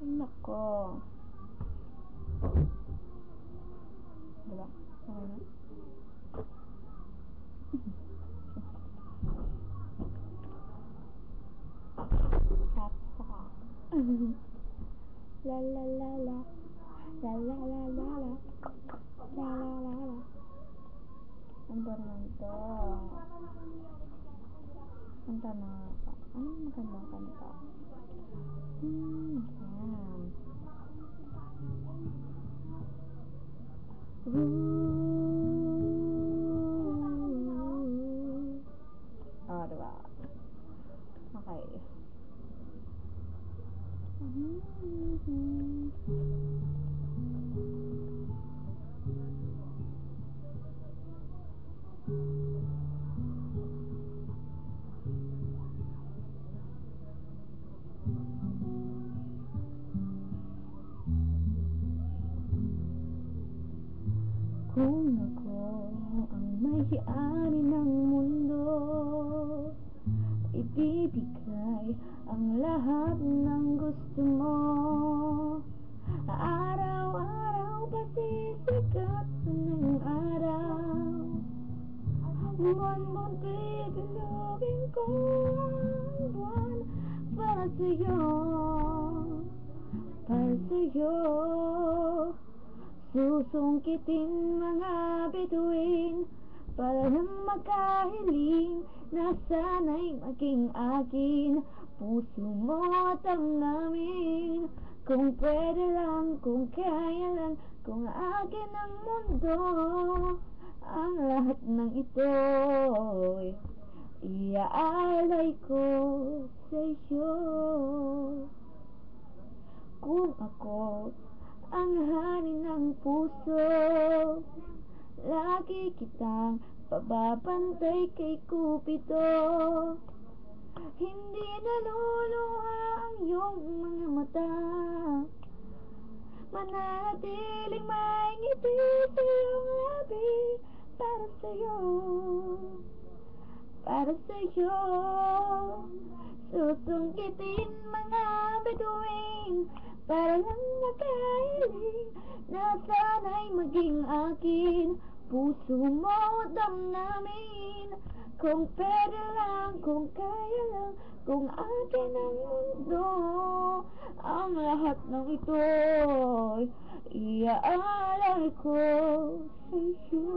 Ay, nako. Diba? Okay na? Saksa ka. La la la la. La la la la la. La la la la. Ano ba naman to? Kanta na ako. Anong magandang kanta? Yan. Oh, diba? Okay. Kung ako ang may-ari ng mundo, ibibigay ang lahat ng gusto mo. Araw-araw pasisikat ng araw, buwan-buwan bibilogin ko ang buwan para sa'yo, para sa'yo. Susungkitin mga bituin para nang makahiling na sana'y maging akin. Puso mo at damdamin, kung pwede lang, kung kaya lang, kung akin ang mundo. Ang lahat ng ito'y iaalay ko sa'yo. Kung ako ang hari ng puso, lagi kitang pababantay kay Cupido. Hindi naluluha ang iyong mga mata, mananatiling may ngiti sa iyong labi. Para sa'yo, para sa'yo. Susungkitin mga bituin para lang makahiling na sana'y maging akin. Puso mo damdamin, kung pwede lang, kung kaya lang, kung akin ang mundo. Ang lahat ng ito'y iaalay ko sa'yo.